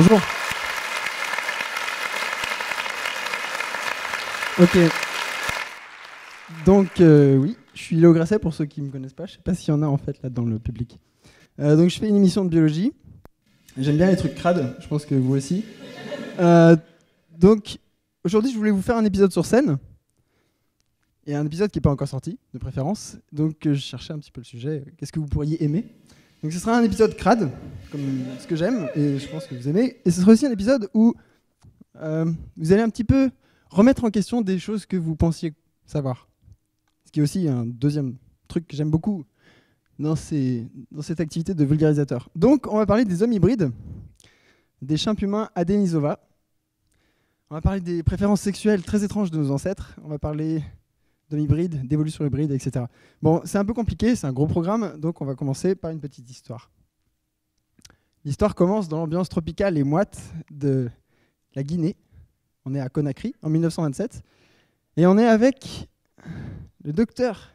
Bonjour. Ok. Donc, oui, je suis Léo Grasset pour ceux qui ne me connaissent pas. Je ne sais pas s'il y en a en fait là dans le public. Donc, je fais une émission de biologie. J'aime bien les trucs crades, je pense que vous aussi. Donc, aujourd'hui, je voulais vous faire un épisode sur scène. Et un épisode qui n'est pas encore sorti, de préférence. Donc, je cherchais un petit peu le sujet. Qu'est-ce que vous pourriez aimer? Donc, ce sera un épisode crade, comme ce que j'aime, et je pense que vous aimez. Et ce sera aussi un épisode où vous allez un petit peu remettre en question des choses que vous pensiez savoir. Ce qui est aussi un deuxième truc que j'aime beaucoup dans cette activité de vulgarisateur. Donc, on va parler des hommes hybrides, des chimps humains à Denisova. On va parler des préférences sexuelles très étranges de nos ancêtres. On va parler d'hommes hybrides, d'évolution hybride, etc. Bon, c'est un peu compliqué, c'est un gros programme, donc on va commencer par une petite histoire. L'histoire commence dans l'ambiance tropicale et moite de la Guinée. On est à Conakry, en 1927. Et on est avec le docteur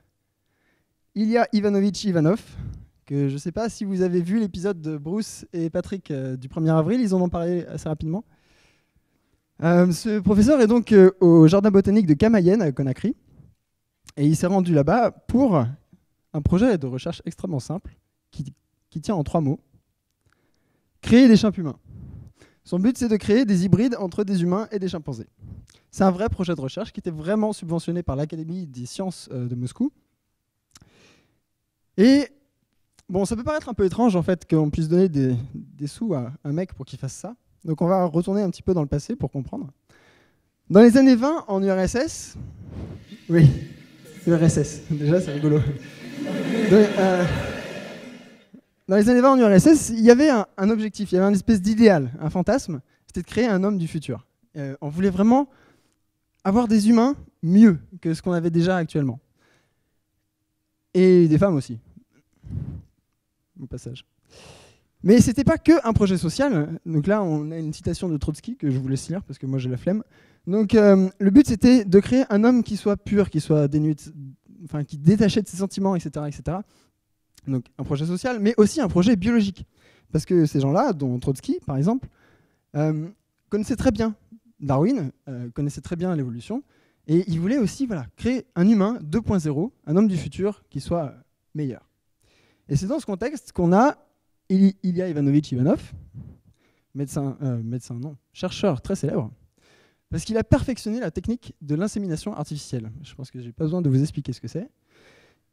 Ilya Ivanovitch Ivanov, que je ne sais pas si vous avez vu l'épisode de Bruce et Patrick du 1er avril, ils en ont parlé assez rapidement. Ce professeur est donc au jardin botanique de Camaïenne à Conakry. Et il s'est rendu là-bas pour un projet de recherche extrêmement simple qui tient en 3 mots. Créer des chimps humains. Son but, c'est de créer des hybrides entre des humains et des chimpanzés. C'est un vrai projet de recherche qui était vraiment subventionné par l'Académie des sciences de Moscou. Et bon, ça peut paraître un peu étrange en fait qu'on puisse donner des sous à un mec pour qu'il fasse ça. Donc on va retourner un petit peu dans le passé pour comprendre. Dans les années 20, en URSS... Oui, URSS, déjà c'est rigolo. Dans les années 20 en URSS, il y avait un objectif, il y avait une espèce d'idéal, un fantasme, c'était de créer un homme du futur. On voulait vraiment avoir des humains mieux que ce qu'on avait déjà actuellement. Et des femmes aussi, au passage. Mais ce n'était pas qu'un projet social. Donc là, on a une citation de Trotsky que je vous laisse lire parce que moi j'ai la flemme. Donc le but, c'était de créer un homme qui soit pur, qui soit dénué, qui détachait de ses sentiments, etc., etc. Donc un projet social, mais aussi un projet biologique. Parce que ces gens-là, dont Trotsky par exemple, connaissaient très bien Darwin, connaissaient très bien l'évolution, et ils voulaient aussi créer un humain 2.0, un homme du futur qui soit meilleur. Et c'est dans ce contexte qu'on a Ilya Ivanovitch Ivanov, chercheur très célèbre, parce qu'il a perfectionné la technique de l'insémination artificielle. Je pense que je n'ai pas besoin de vous expliquer ce que c'est.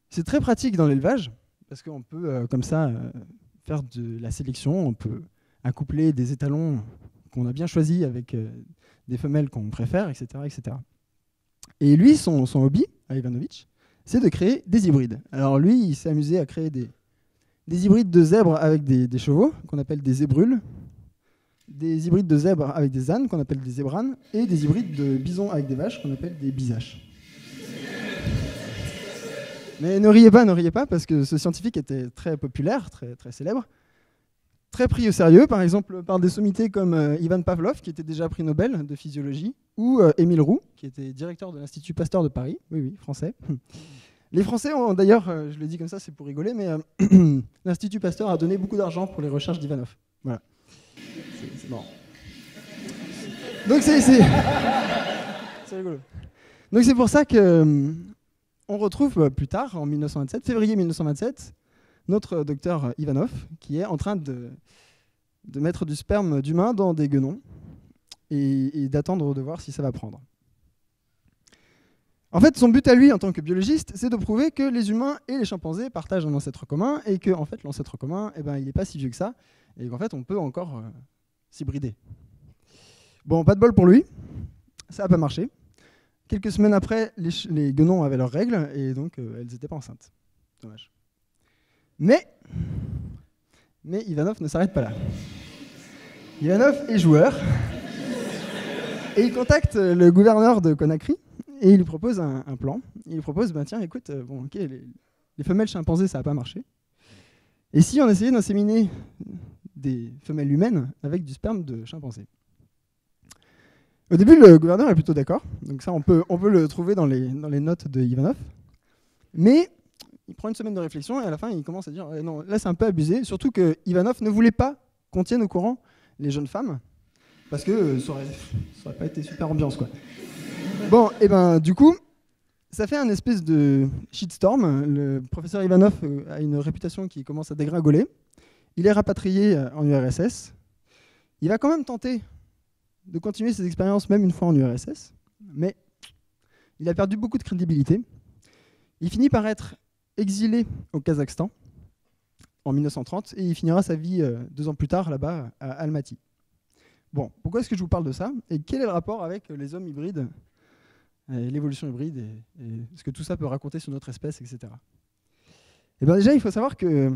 C'est très pratique dans l'élevage, parce qu'on peut comme ça faire de la sélection, on peut accoupler des étalons qu'on a bien choisis avec des femelles qu'on préfère, etc., etc. Et lui, son hobby, à Ivanovitch, c'est de créer des hybrides. Alors lui, il s'est amusé à créer des hybrides de zèbres avec des chevaux, qu'on appelle des zébrules, des hybrides de zèbres avec des ânes, qu'on appelle des zébranes, et des hybrides de bisons avec des vaches, qu'on appelle des bisaches. Mais ne riez pas, parce que ce scientifique était très populaire, très, très célèbre, très pris au sérieux, par exemple par des sommités comme Ivan Pavlov, qui était déjà prix Nobel de physiologie, ou Émile Roux, qui était directeur de l'Institut Pasteur de Paris, oui, français. Les Français ont d'ailleurs, je le dis comme ça, c'est pour rigoler, mais l'Institut Pasteur a donné beaucoup d'argent pour les recherches d'Ivanov. Voilà. C'est marrant. Donc c'est rigolo. Donc c'est pour ça que on retrouve plus tard, en 1927, février 1927, notre docteur Ivanov, qui est en train de mettre du sperme d'humain dans des guenons et d'attendre de voir si ça va prendre. En fait, son but à lui, en tant que biologiste, c'est de prouver que les humains et les chimpanzés partagent un ancêtre commun et que en fait, l'ancêtre commun, il n'est pas si vieux que ça et qu'en fait, on peut encore s'hybrider. Bon, pas de bol pour lui, ça n'a pas marché. Quelques semaines après, les guenons avaient leurs règles et donc elles n'étaient pas enceintes. Dommage. Mais Ivanov ne s'arrête pas là. Ivanov est joueur et il contacte le gouverneur de Conakry et il lui propose un plan. Il lui propose, tiens, écoute, les femelles chimpanzés, ça n'a pas marché. Et si on essayait d'inséminer des femelles humaines avec du sperme de chimpanzé? Au début, le gouverneur est plutôt d'accord. Donc ça, on peut le trouver dans les notes de Ivanov. Mais il prend une semaine de réflexion et à la fin, il commence à dire non, là, c'est un peu abusé. Surtout que Ivanov ne voulait pas qu'on tienne au courant les jeunes femmes, parce que ça aurait pas été super ambiance, quoi. Bon, et ben du coup, ça fait un espèce de shitstorm. Le professeur Ivanov a une réputation qui commence à dégringoler. Il est rapatrié en URSS. Il va quand même tenter de continuer ses expériences, même une fois en URSS, mais il a perdu beaucoup de crédibilité. Il finit par être exilé au Kazakhstan en 1930 et il finira sa vie 2 ans plus tard là-bas à Almaty. Bon, pourquoi est-ce que je vous parle de ça et quel est le rapport avec les hommes hybrides, l'évolution hybride et ce que tout ça peut raconter sur notre espèce, etc. Et bien déjà, il faut savoir que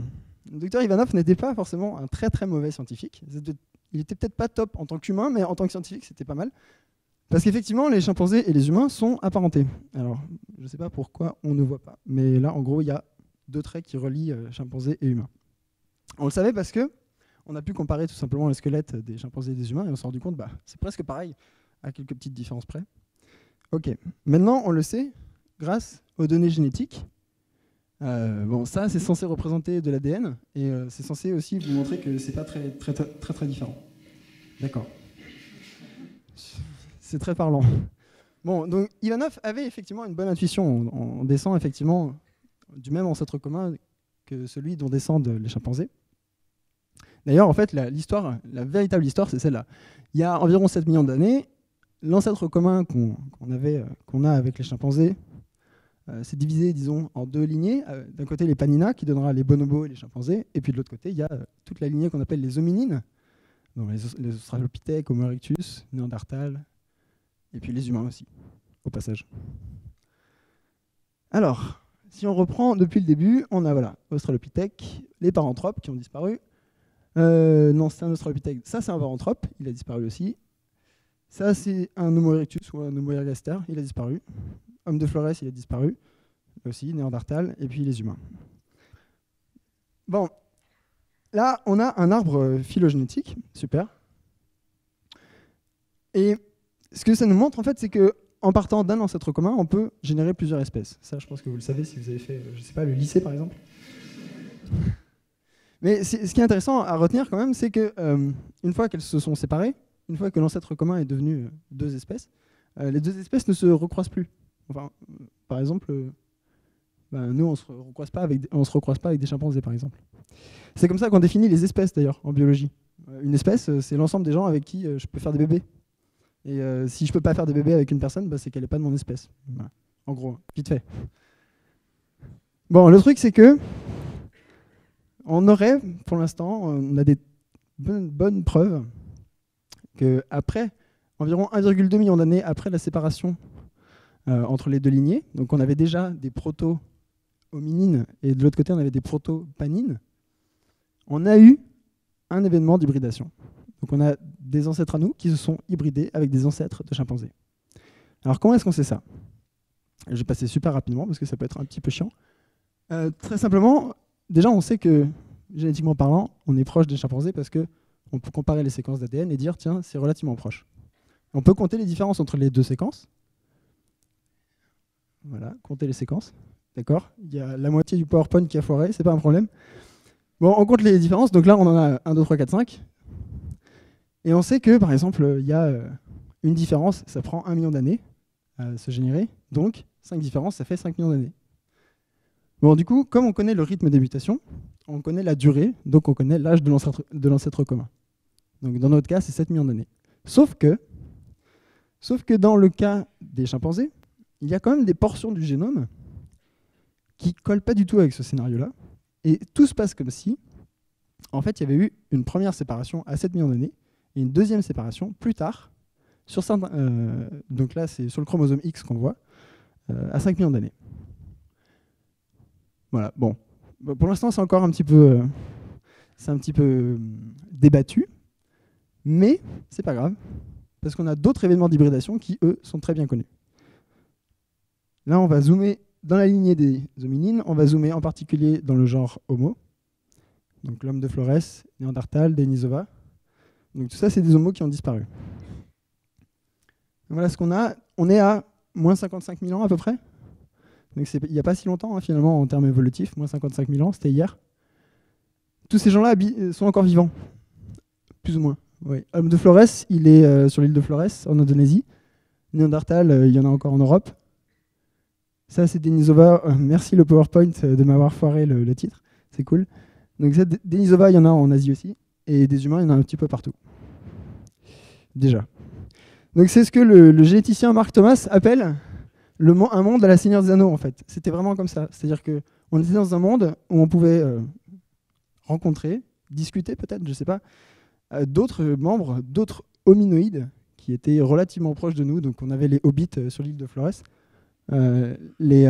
le docteur Ivanov n'était pas forcément un très très mauvais scientifique. Il était peut-être pas top en tant qu'humain, mais en tant que scientifique, c'était pas mal. Parce qu'effectivement, les chimpanzés et les humains sont apparentés. Alors, je ne sais pas pourquoi on ne voit pas, mais là, en gros, il y a 2 traits qui relient chimpanzés et humains. On le savait parce que on a pu comparer tout simplement les squelettes des chimpanzés et des humains et on s'est rendu compte, c'est presque pareil, à quelques petites différences près. Ok, maintenant on le sait grâce aux données génétiques. Bon, ça c'est censé représenter de l'ADN et c'est censé aussi vous montrer que c'est pas très différent. D'accord. C'est très parlant. Bon, donc Ivanov avait effectivement une bonne intuition. On descend effectivement du même ancêtre commun que celui dont descendent les chimpanzés. D'ailleurs, en fait, la véritable histoire, c'est celle-là. Il y a environ 7 millions d'années, l'ancêtre commun qu'on a avec les chimpanzés s'est divisé, disons, en 2 lignées. D'un côté, les Panina, qui donnera les bonobos et les chimpanzés, et puis de l'autre côté, il y a toute la lignée qu'on appelle les hominines, donc les Australopithèques, Homo erectus, Néandertal, et puis les humains aussi, au passage. Alors, si on reprend depuis le début, on a Australopithèques, les paranthropes qui ont disparu. Non, c'est un Australopithèque. Ça, c'est un paranthrope, il a disparu aussi. Ça, c'est un Homo erectus ou un Homo ergaster, il a disparu. Homme de Flores, il a disparu aussi, Néandertal, et puis les humains. Bon, là, on a un arbre phylogénétique, super. Et ce que ça nous montre, en fait, c'est qu'en partant d'un ancêtre commun, on peut générer plusieurs espèces. Ça, je pense que vous le savez si vous avez fait, je sais pas, le lycée, par exemple. Mais ce qui est intéressant à retenir quand même, c'est qu'une fois qu'elles se sont séparées, une fois que l'ancêtre commun est devenu 2 espèces, les 2 espèces ne se recroisent plus. Enfin, par exemple, nous, on ne se recroise pas avec des chimpanzés, par exemple. C'est comme ça qu'on définit les espèces, d'ailleurs, en biologie. Une espèce, c'est l'ensemble des gens avec qui je peux faire des bébés. Et si je ne peux pas faire des bébés avec une personne, c'est qu'elle n'est pas de mon espèce. Voilà. En gros, vite fait. Bon, le truc, c'est que on aurait, pour l'instant, on a des bonnes preuves qu'après, environ 1,2 million d'années après la séparation entre les 2 lignées, donc on avait déjà des proto-hominines et de l'autre côté, on avait des proto-panines, on a eu un événement d'hybridation. Donc on a des ancêtres à nous qui se sont hybridés avec des ancêtres de chimpanzés. Alors comment est-ce qu'on sait ça? Je vais passer super rapidement parce que ça peut être un petit peu chiant. Très simplement, déjà on sait que, génétiquement parlant, on est proche des chimpanzés parce qu'on peut comparer les séquences d'ADN et dire, tiens, c'est relativement proche. On peut compter les différences entre les 2 séquences. Voilà, compter les séquences. D'accord? Il y a la moitié du PowerPoint qui a foiré, c'est pas un problème. Bon, on compte les différences, donc là on en a 1, 2, 3, 4, 5. Et on sait que, par exemple, il y a une différence, ça prend 1 million d'années à se générer. Donc, 5 différences, ça fait 5 millions d'années. Bon, du coup, comme on connaît le rythme des mutations, on connaît la durée, donc on connaît l'âge de l'ancêtre commun. Donc dans notre cas, c'est 7 millions d'années. Sauf que dans le cas des chimpanzés, il y a quand même des portions du génome qui ne collent pas du tout avec ce scénario-là. Et tout se passe comme si, en fait, il y avait eu une première séparation à 7 millions d'années et une deuxième séparation plus tard, donc là, c'est sur le chromosome X qu'on voit, à 5 millions d'années. Voilà, bon. Pour l'instant, c'est encore un petit peu débattu, mais c'est pas grave, parce qu'on a d'autres événements d'hybridation qui, eux, sont très bien connus. Là, on va zoomer dans la lignée des hominines, on va zoomer en particulier dans le genre Homo, donc l'homme de Flores, Néandertal, Denisova. Donc tout ça, c'est des homos qui ont disparu. Voilà ce qu'on a. On est à moins 55 000 ans à peu près. Donc il n'y a pas si longtemps, finalement, en termes évolutifs, moins 55 000 ans, c'était hier. Tous ces gens-là sont encore vivants, plus ou moins. Oui. Homme de Flores, il est sur l'île de Flores, en Indonésie. Néandertal, il y en a encore en Europe. Ça, c'est Denisova. Merci le PowerPoint de m'avoir foiré le titre. C'est cool. Donc ça, Denisova, il y en a en Asie aussi. Et des humains, il y en a un petit peu partout. Déjà. Donc c'est ce que le généticien Mark Thomas appelle un monde à la Seigneur des Anneaux, en fait. C'était vraiment comme ça. C'est-à-dire qu'on était dans un monde où on pouvait rencontrer, discuter peut-être, je ne sais pas, d'autres membres, d'autres hominoïdes qui étaient relativement proches de nous. Donc on avait les hobbits sur l'île de Flores. Les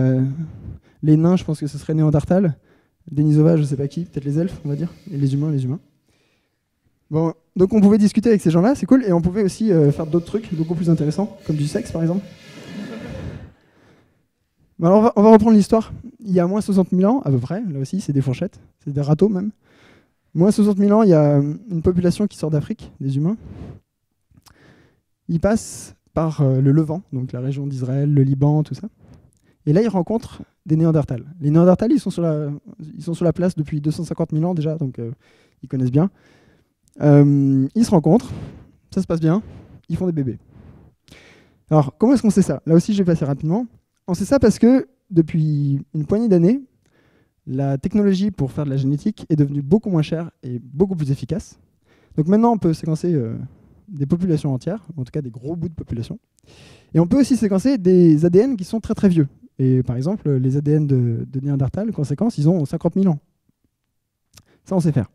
nains, je pense que ce serait Néandertal. Denisova, je ne sais pas qui, peut-être les elfes, on va dire. Et les humains. Bon, donc on pouvait discuter avec ces gens-là, c'est cool. Et on pouvait aussi faire d'autres trucs beaucoup plus intéressants, comme du sexe par exemple. Bon, alors on va reprendre l'histoire. Il y a moins 60 000 ans, à peu près, là aussi c'est des fourchettes, c'est des râteaux même. Moins 60 000 ans, il y a une population qui sort d'Afrique, des humains. Ils passent par le Levant, donc la région d'Israël, le Liban, tout ça. Et là, ils rencontrent des Néandertals. Les Néandertals, ils sont sur la place depuis 250 000 ans déjà, donc ils connaissent bien. Ils se rencontrent, ça se passe bien, ils font des bébés. Alors, comment est-ce qu'on sait ça? Là aussi, je vais passer rapidement. On sait ça parce que depuis une poignée d'années, la technologie pour faire de la génétique est devenue beaucoup moins chère et beaucoup plus efficace. Donc maintenant, on peut séquencer des populations entières, en tout cas des gros bouts de population. Et on peut aussi séquencer des ADN qui sont très très vieux. Et par exemple, les ADN de Néandertal, qu'on séquence, ils ont 50 000 ans. Ça, on sait faire.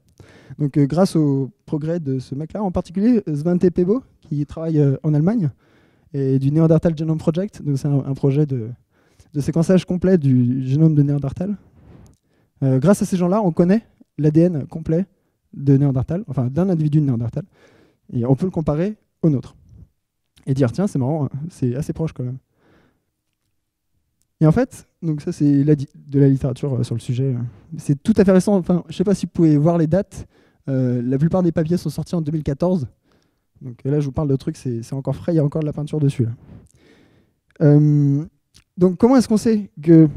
Donc grâce au progrès de ce mec-là, en particulier Svante Pääbo, qui travaille en Allemagne, et du Neanderthal Genome Project, donc c'est un projet de séquençage complet du génome de Néandertal. Grâce à ces gens-là, on connaît l'ADN complet de Néandertal, enfin d'un individu de Néandertal, et on peut le comparer au nôtre. Et dire, tiens, c'est marrant, c'est assez proche quand même. Et en fait, donc ça c'est de la littérature sur le sujet. C'est tout à fait récent, enfin, je ne sais pas si vous pouvez voir les dates. La plupart des papiers sont sortis en 2014. Donc là, je vous parle de trucs, c'est encore frais, il y a encore de la peinture dessus. Là. Donc comment est-ce qu'on sait que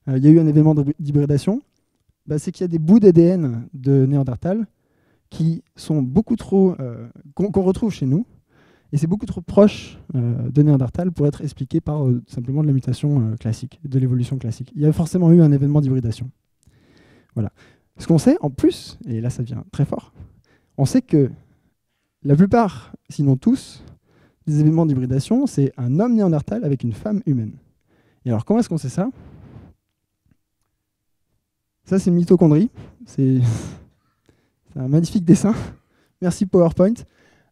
il y a eu un événement d'hybridation? C'est qu'il y a des bouts d'ADN de Néandertal qui sont beaucoup trop... qu'on retrouve chez nous, et c'est beaucoup trop proche de Néandertal pour être expliqué par simplement de la mutation classique, de l'évolution classique. Il y a forcément eu un événement d'hybridation. Voilà. Ce qu'on sait en plus, et là ça devient très fort, on sait que la plupart, sinon tous, des événements d'hybridation, c'est un homme Néandertal avec une femme humaine. Et alors comment est-ce qu'on sait ça? Ça c'est une mitochondrie, c'est un magnifique dessin. Merci PowerPoint.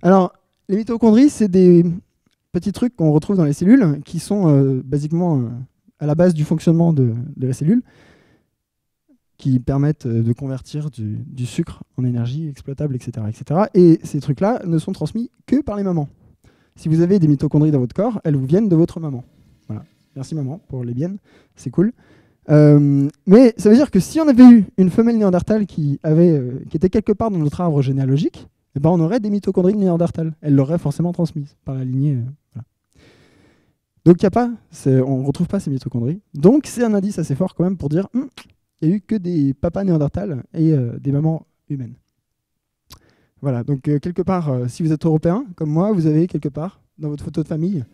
Alors, les mitochondries, c'est des petits trucs qu'on retrouve dans les cellules qui sont basiquement à la base du fonctionnement de la cellule, qui permettent de convertir du sucre en énergie exploitable, etc., etc. Et ces trucs-là ne sont transmis que par les mamans. Si vous avez des mitochondries dans votre corps, elles vous viennent de votre maman. Voilà. Merci maman pour les biennes, c'est cool. Mais ça veut dire que si on avait eu une femelle Néandertal qui était quelque part dans notre arbre généalogique, eh ben on aurait des mitochondries de Néandertal. Elle l'aurait forcément transmise par la lignée. Voilà. Donc on ne retrouve pas ces mitochondries. Donc c'est un indice assez fort quand même pour dire il n'y a eu que des papas Néandertal et des mamans humaines. Voilà, donc quelque part, si vous êtes européen, comme moi, vous avez quelque part dans votre photo de famille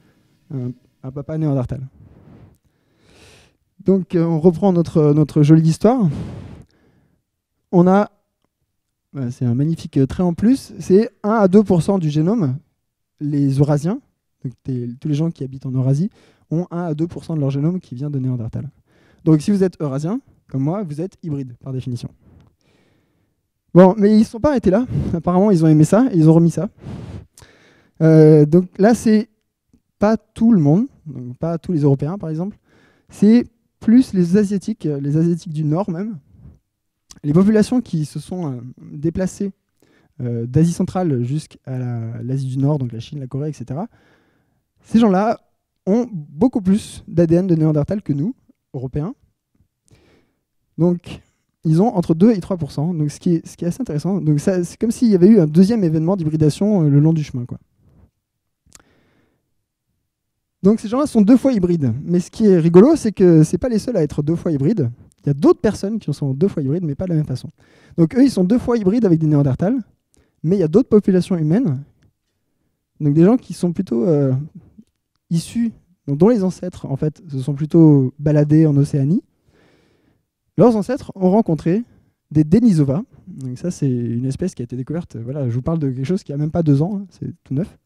un papa Néandertal. Donc on reprend notre jolie histoire. On a, c'est un magnifique trait en plus, c'est 1 à 2% du génome. Les Eurasiens, donc tous les gens qui habitent en Eurasie, ont 1 à 2% de leur génome qui vient de Néandertal. Donc si vous êtes Eurasien, comme moi, vous êtes hybride par définition. Bon, mais ils ne sont pas arrêtés là. Apparemment, ils ont aimé ça et ils ont remis ça. Donc là, c'est pas tout le monde, donc pas tous les Européens par exemple. C'est plus les Asiatiques du Nord même. Les populations qui se sont déplacées d'Asie centrale jusqu'à l'Asie du Nord, donc la Chine, la Corée, etc. Ces gens-là ont beaucoup plus d'ADN de Néandertal que nous, Européens. Donc, ils ont entre 2 et 3%, donc ce qui est assez intéressant. Donc, c'est comme s'il y avait eu un deuxième événement d'hybridation le long du chemin, quoi. Donc, ces gens-là sont 2 fois hybrides. Mais ce qui est rigolo, c'est que ce n'est pas les seuls à être 2 fois hybrides. Il y a d'autres personnes qui sont 2 fois hybrides, mais pas de la même façon. Donc, eux, ils sont 2 fois hybrides avec des Néandertals, Mais il y a d'autres populations humaines, donc des gens qui sont plutôt issus, donc dont les ancêtres en fait se sont plutôt baladés en Océanie. Leurs ancêtres ont rencontré des Denisova. Donc ça, c'est une espèce qui a été découverte. Voilà, je vous parle de quelque chose qui a même pas 2 ans, hein, c'est tout neuf.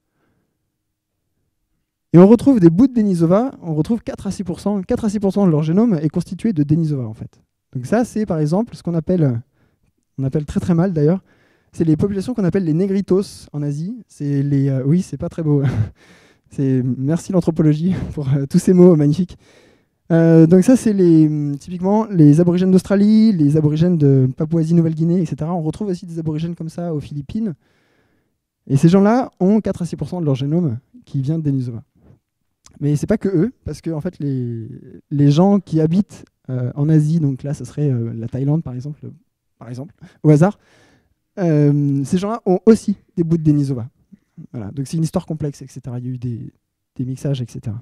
Et on retrouve des bouts de Denisova, on retrouve 4 à 6%. 4 à 6% de leur génome est constitué de Denisova, en fait. Donc ça, c'est par exemple ce qu'on appelle, on appelle très très mal d'ailleurs, c'est les populations qu'on appelle les négritos en Asie. C'est les, oui, c'est pas très beau. Merci l'anthropologie pour tous ces mots magnifiques. Donc ça, c'est typiquement les aborigènes d'Australie, les aborigènes de Papouasie-Nouvelle-Guinée, etc. On retrouve aussi des aborigènes comme ça aux Philippines. Et ces gens-là ont 4 à 6% de leur génome qui vient de Denisova. Mais c'est pas que eux, parce que en fait, les gens qui habitent en Asie, donc là, ce serait la Thaïlande, par exemple, au hasard, ces gens-là ont aussi des bouts de Denisova. Voilà. Donc c'est une histoire complexe, etc. Il y a eu des mixages, etc.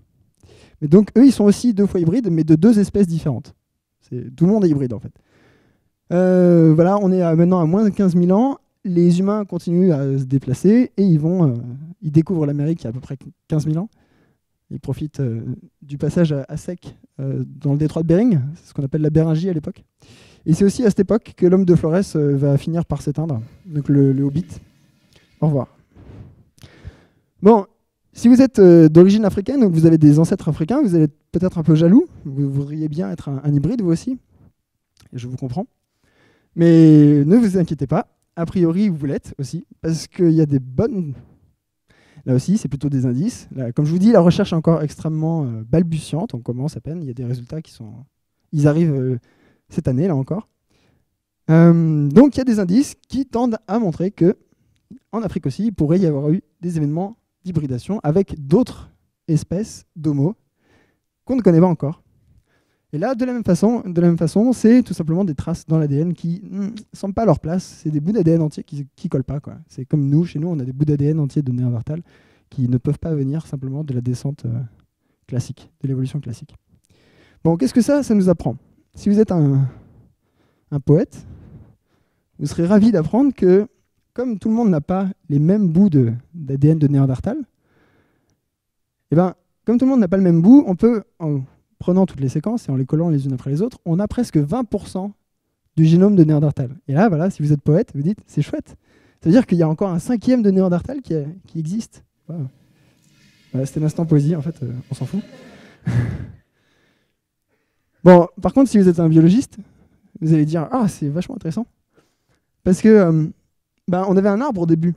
Mais donc eux, ils sont aussi 2 fois hybrides, mais de 2 espèces différentes. Tout le monde est hybride, en fait. Voilà, on est maintenant à moins de 15 000 ans. Les humains continuent à se déplacer et ils découvrent l'Amérique il y a à peu près 15 000 ans. Ils profitent du passage à sec dans le détroit de Bering, c'est ce qu'on appelle la Béringie à l'époque. Et c'est aussi à cette époque que l'homme de Flores va finir par s'éteindre, donc le Hobbit. Au revoir. Bon, si vous êtes d'origine africaine ou que vous avez des ancêtres africains, vous allez être peut-être un peu jaloux. Vous voudriez bien être un hybride, vous aussi. Et je vous comprends. Mais ne vous inquiétez pas. A priori, vous l'êtes aussi, parce qu'il y a des bonnes... Là aussi, c'est plutôt des indices. Là, comme je vous dis, la recherche est encore extrêmement balbutiante. On commence à peine. Il y a des résultats qui sont... Ils arrivent cette année, là encore. Donc, il y a des indices qui tendent à montrer que en Afrique aussi, il pourrait y avoir eu des événements d'hybridation avec d'autres espèces d'homo qu'on ne connaît pas encore. Et là, de la même façon, c'est tout simplement des traces dans l'ADN qui ne semblent pas à leur place. C'est des bouts d'ADN entiers qui ne collent pas, quoi. C'est comme nous, chez nous, on a des bouts d'ADN entiers de Néandertal qui ne peuvent pas venir simplement de la descente classique, de l'évolution classique. Bon, qu'est-ce que ça nous apprend? Si vous êtes un poète, vous serez ravi d'apprendre que, comme tout le monde n'a pas les mêmes bouts d'ADN de Néandertal, et ben, comme tout le monde n'a pas le même bout, on peut... en prenant toutes les séquences et en les collant les unes après les autres, on a presque 20% du génome de Néandertal. Et là, voilà, si vous êtes poète, vous dites, c'est chouette. Ça veut dire qu'il y a encore un 5e de Néandertal qui existe. Wow. Voilà, c'était l'instant poésie, en fait, on s'en fout. Bon, par contre, si vous êtes un biologiste, vous allez dire, ah, c'est vachement intéressant. Parce que, on avait un arbre au début.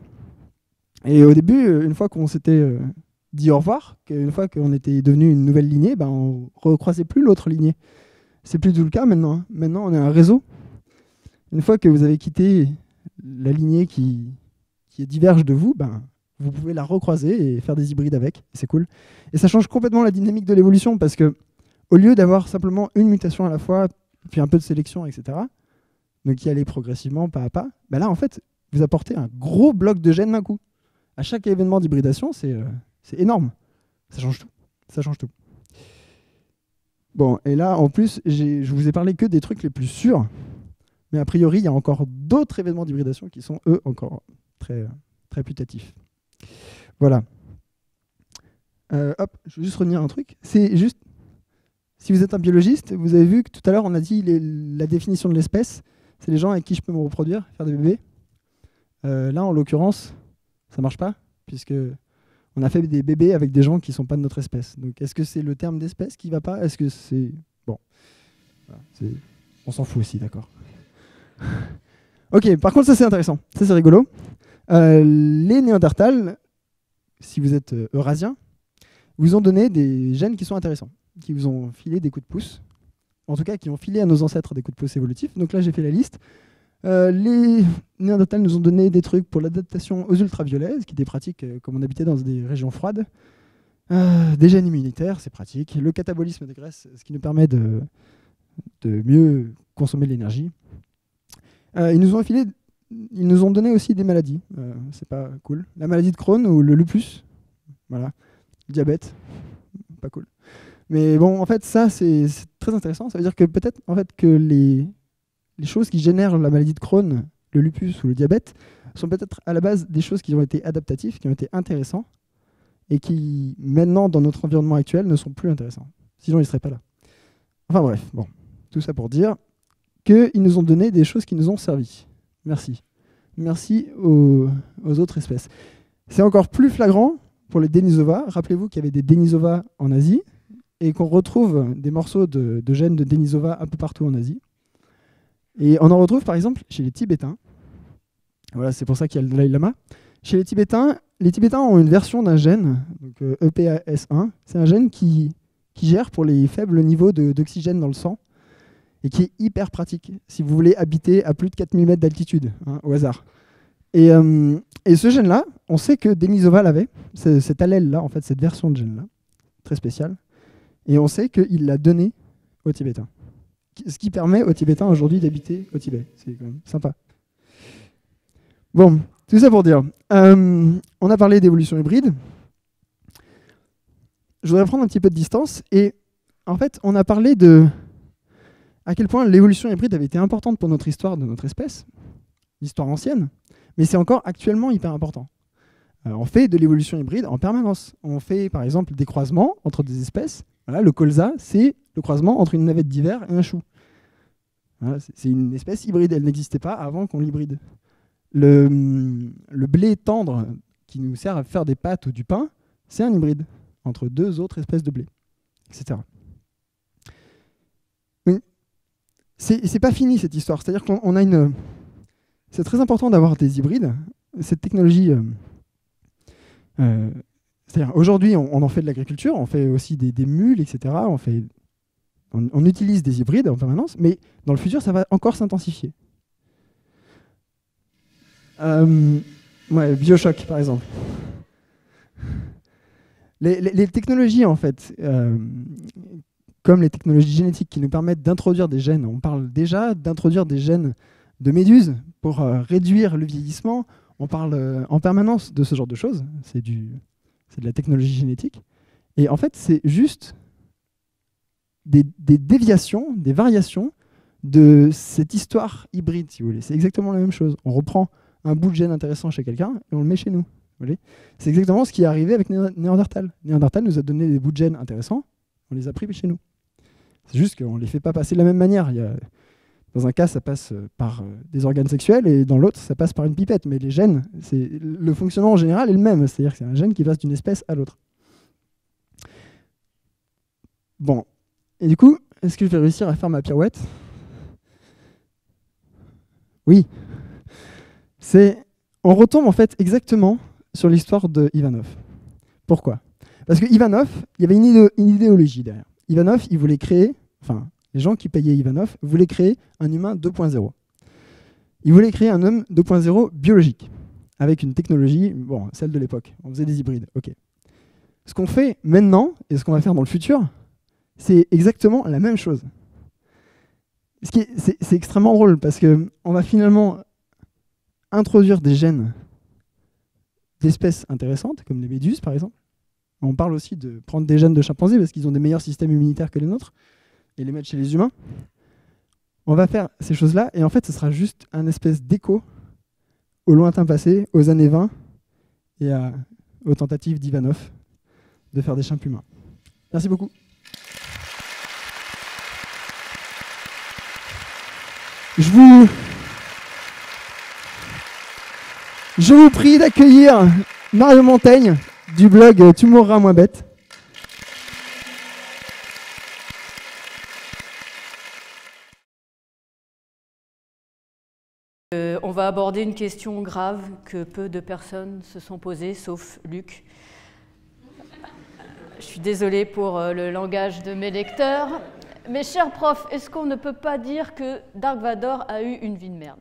Et au début, une fois qu'on s'était... dit au revoir, qu'une fois qu'on était devenu une nouvelle lignée, on ne recroisait plus l'autre lignée. C'est plus tout le cas maintenant. Hein. Maintenant, on est un réseau. Une fois que vous avez quitté la lignée qui diverge de vous, vous pouvez la recroiser et faire des hybrides avec. C'est cool. Et ça change complètement la dynamique de l'évolution parce que au lieu d'avoir simplement une mutation à la fois, puis un peu de sélection, etc., donc qui allait progressivement pas à pas, là, en fait, vous apportez un gros bloc de gènes d'un coup. À chaque événement d'hybridation, c'est énorme. Ça change tout. Ça change tout. Bon, et là, en plus, je vous ai parlé que des trucs les plus sûrs. Mais a priori, il y a encore d'autres événements d'hybridation qui sont, eux, encore très, très putatifs. Voilà. Hop, je vais juste revenir à un truc. C'est juste, si vous êtes un biologiste, vous avez vu que tout à l'heure, on a dit la définition de l'espèce. C'est les gens avec qui je peux me reproduire, faire des bébés. Là, en l'occurrence, ça ne marche pas, puisque... on a fait des bébés avec des gens qui ne sont pas de notre espèce. Donc, est-ce que c'est le terme d'espèce qui ne va pas? Est-ce que c'est... Bon. Voilà, on s'en fout aussi, d'accord. Ok, par contre, ça c'est intéressant. Ça c'est rigolo. Les Néandertals, si vous êtes eurasien, vous ont donné des gènes qui sont intéressants, qui vous ont filé des coups de pouce. En tout cas, qui ont filé à nos ancêtres des coups de pouce évolutifs. Donc là, j'ai fait la liste. Les Néandertals nous ont donné des trucs pour l'adaptation aux ultraviolets, ce qui était pratique comme on habitait dans des régions froides. Des gènes immunitaires, c'est pratique. Le catabolisme des graisses, ce qui nous permet de mieux consommer de l'énergie. Ils nous ont donné aussi des maladies. C'est pas cool. La maladie de Crohn ou le lupus. Voilà. Le diabète. Pas cool. Mais bon, en fait, ça, c'est très intéressant. Ça veut dire que peut-être en fait, que les choses qui génèrent la maladie de Crohn le lupus ou le diabète sont peut-être à la base des choses qui ont été adaptatives, qui ont été intéressants, et qui, maintenant, dans notre environnement actuel, ne sont plus intéressants. Sinon, ils ne seraient pas là. Enfin bref, bon, tout ça pour dire qu'ils nous ont donné des choses qui nous ont servi. Merci. Merci aux autres espèces. C'est encore plus flagrant pour les Denisova. Rappelez-vous qu'il y avait des Denisova en Asie, et qu'on retrouve des morceaux de gènes de Denisova un peu partout en Asie. Et on en retrouve par exemple chez les Tibétains. Voilà, c'est pour ça qu'il y a le Dalai Lama. Chez les Tibétains ont une version d'un gène, donc EPAS1. C'est un gène qui gère pour les faibles niveaux d'oxygène dans le sang et qui est hyper pratique si vous voulez habiter à plus de 4000 mètres d'altitude, hein, au hasard. Et ce gène-là, on sait que Denisova l'avait, cet allèle-là, en fait, cette version de gène-là, très spéciale. Et on sait qu'il l'a donné aux Tibétains. Ce qui permet aux Tibétains aujourd'hui d'habiter au Tibet. C'est quand même sympa. Bon, tout ça pour dire. On a parlé d'évolution hybride. Je voudrais prendre un petit peu de distance. Et en fait, on a parlé de à quel point l'évolution hybride avait été importante pour notre histoire de notre espèce, l'histoire ancienne. Mais c'est encore actuellement hyper important. On fait de l'évolution hybride en permanence. On fait par exemple des croisements entre des espèces. Voilà, le colza, c'est le croisement entre une navette d'hiver et un chou. Voilà, c'est une espèce hybride, elle n'existait pas avant qu'on l'hybride. Le blé tendre qui nous sert à faire des pâtes ou du pain, c'est un hybride entre deux autres espèces de blé, etc. C'est pas fini cette histoire, c'est-à-dire qu'on a une... C'est très important d'avoir des hybrides. Cette technologie... c'est-à-dire aujourd'hui, on en fait de l'agriculture, on fait aussi des mules, etc. On utilise des hybrides en permanence, mais dans le futur, ça va encore s'intensifier. Bioshock, par exemple. Les technologies, en fait, comme les technologies génétiques qui nous permettent d'introduire des gènes, on parle déjà d'introduire des gènes de méduses pour réduire le vieillissement. On parle en permanence de ce genre de choses. C'est de la technologie génétique. Et en fait, c'est juste des déviations, des variations de cette histoire hybride, si vous voulez. C'est exactement la même chose. On reprend un bout de gène intéressant chez quelqu'un et on le met chez nous. C'est exactement ce qui est arrivé avec Néandertal. Néandertal nous a donné des bouts de gènes intéressants, on les a pris chez nous. C'est juste qu'on ne les fait pas passer de la même manière. Dans un cas, ça passe par des organes sexuels et dans l'autre, ça passe par une pipette. Mais les gènes, le fonctionnement en général est le même. C'est-à-dire que c'est un gène qui passe d'une espèce à l'autre. Bon. Et du coup, est-ce que je vais réussir à faire ma pirouette? Oui. On retombe en fait exactement sur l'histoire de Ivanov. Pourquoi? Parce que Ivanov, il y avait une idéologie derrière. Ivanov, il voulait créer... Les gens qui payaient Ivanov voulaient créer un humain 2.0. Ils voulaient créer un homme 2.0 biologique, avec une technologie, celle de l'époque. On faisait des hybrides, ok. Ce qu'on fait maintenant, et ce qu'on va faire dans le futur, c'est exactement la même chose. C'est extrêmement drôle, parce qu'on va finalement introduire des gènes d'espèces intéressantes, comme les méduses par exemple. On parle aussi de prendre des gènes de chimpanzés, parce qu'ils ont des meilleurs systèmes immunitaires que les nôtres, et les mettre chez les humains. On va faire ces choses-là, et en fait, ce sera juste un espèce d'écho au lointain passé, aux années 20, et aux tentatives d'Ivanov de faire des chimps humains. Merci beaucoup. Je vous prie d'accueillir Mario Montaigne, du blog Tu mourras moins bête. On va aborder une question grave que peu de personnes se sont posées, sauf Luc. Je suis désolée pour le langage de mes lecteurs. Mes chers profs, est-ce qu'on ne peut pas dire que Dark Vador a eu une vie de merde?